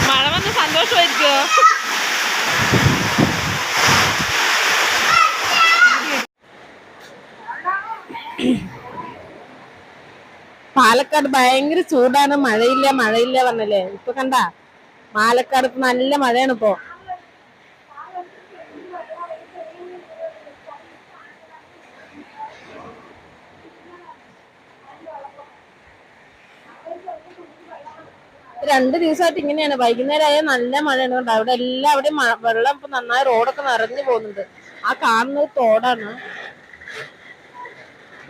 മഴ വന്ന് സന്തോഷമായിരിക്കോ? പാലക്കാട് ഭയങ്കര ചൂടാണ്. മഴയില്ല മഴയില്ല പറഞ്ഞല്ലേ. ഇപ്പൊ കണ്ട പാലക്കാട് നല്ല മഴയാണ് ഇപ്പോ. രണ്ടു ദിവസമായിട്ട് ഇങ്ങനെയാണ്. വൈകുന്നേരം ആയാൽ നല്ല മഴയാണ്. കണ്ടോ അവിടെ എല്ലാവിടെയും വെള്ളം ഇപ്പൊ നന്നായി റോഡൊക്കെ നിറഞ്ഞു പോകുന്നുണ്ട്. ആ കാണുന്നത് തോടാണ്.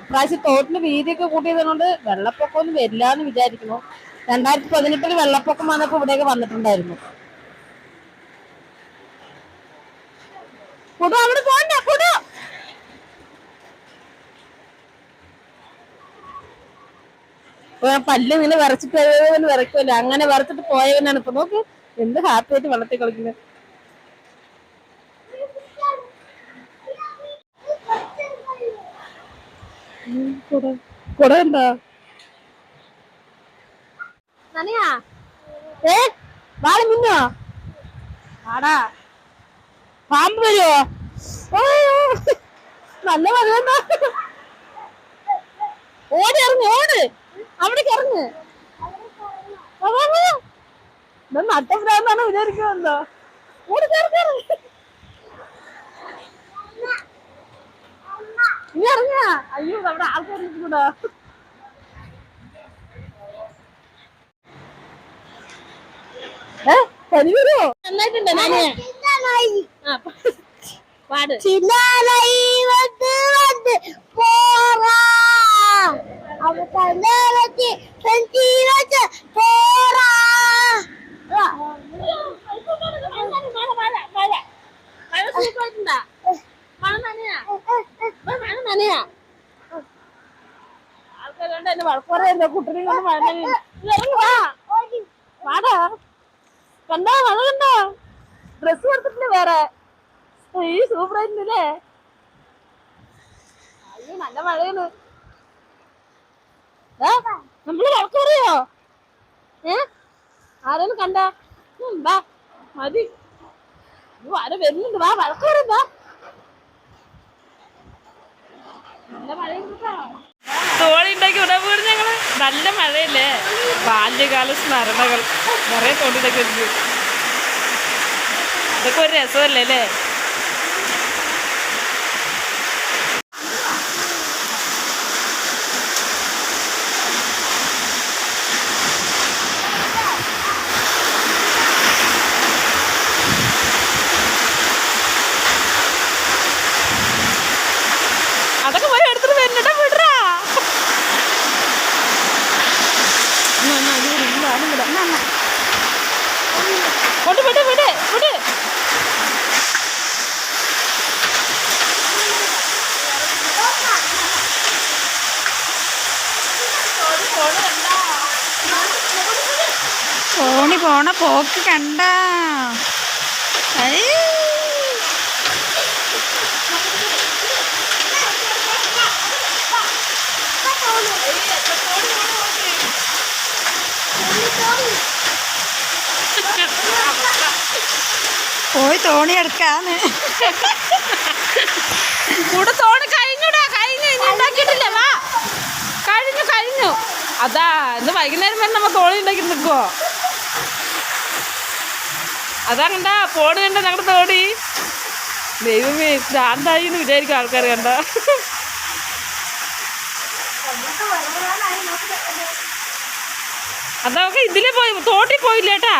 ഇപ്രാവശ്യം തോട്ടിന് വീതിയൊക്കെ കൂട്ടിയതുകൊണ്ട് വെള്ളപ്പൊക്കം ഒന്നും വരില്ല എന്ന് വിചാരിക്കുന്നു. 2018 വെള്ളപ്പൊക്കം വന്നപ്പോ ഇവിടെയൊക്കെ വന്നിട്ടുണ്ടായിരുന്നു. അവിടെ പോണ്ട കൊടു. പല്ല് ഇങ്ങനെ വിറച്ചിട്ട് വിറയ്ക്കുമല്ലോ, അങ്ങനെ വിറച്ചിട്ട് പോയവനാണ് ഇപ്പൊ. നോക്ക് എന്ത് ഹാപ്പി ആയിട്ട് വെള്ളത്തിൽ കളിക്കുന്നത്. കുട ഉണ്ടോ? നനയാ വാള മിന്നോ ആടാ. പാമ്പ് വരുവോ? നല്ല മഴയുണ്ടോ? ഓടി ഇറങ്ങി ഓട്. അവിടേക്ക് ഇറങ്ങ്. നട്ടപ്രാന്താണ് വിചാരിക്കുമെന്തോ. ഓടി കയറി കയറി. നീ ഇറങ്ങ. അയ്യോ നമ്മുടെ ആൾക്കാർ ഇരിക്കുന്നോ. പനി വരുമോ? നന്നായിട്ടുണ്ട്. ഞാന് പാട്. ആൾക്കാരുണ്ട് എന്നെ വഴക്കുറയുന്ന കുട്ടനെ കൊണ്ട് മഴ പാടാ. കണ്ടോ മഴ കണ്ടോ? ഡ്രസ് കൊടുത്തിട്ടില്ല വേറെ. ഈ സൂപ്പറായിരുന്നില്ലേ? അയ്യോ നല്ല മഴയാണ്. നമ്മള് വഴക്ക് പറയോ? ആരെങ്കിലും കണ്ട വാ മതി. ആരെ വരുന്നുണ്ട്. വാ വഴക്ക് പറയും. വാ നല്ല മഴയുണ്ടോ? തോണി ഉണ്ടാക്കി വിടാൻ പോലും ഞങ്ങള്. നല്ല മഴയല്ലേ. ബാല്യകാല സ്മരണകൾ നിറയെ തോണ്ടിട്ടൊക്കെ ഉണ്ട്. ഇതൊക്കെ ഒരു രസമല്ലേ അല്ലേ? അതൊക്കെ പോയി എടുത്തിട്ട് വരുന്നുണ്ടോ? വിടറാ. കൊണ്ട് വിട് വിട് വിട്. തോണി പോണ പോക്ക് കണ്ട. പോയി തോണി എടുക്കാന്ന്. കൂടെ തോണി കഴിഞ്ഞൂടാ. കഴിഞ്ഞു ഉണ്ടാക്കിയിട്ടില്ല. വാ കഴിഞ്ഞു കഴിഞ്ഞു. അതാ ഇന്ന് വൈകുന്നേരം വരെ നമ്മ തോണി ഉണ്ടാക്കി നിൽക്കുവോ? അതാ കണ്ട പോണ് കണ്ട ഞങ്ങളുടെ തോണി. ദൈവമേ ശാന്തായി എന്ന് വിചാരിക്കും ആൾക്കാർ കണ്ട. അതൊക്കെ ഇതിലേ പോയി തോട്ടി പോയില്ലേട്ടാ.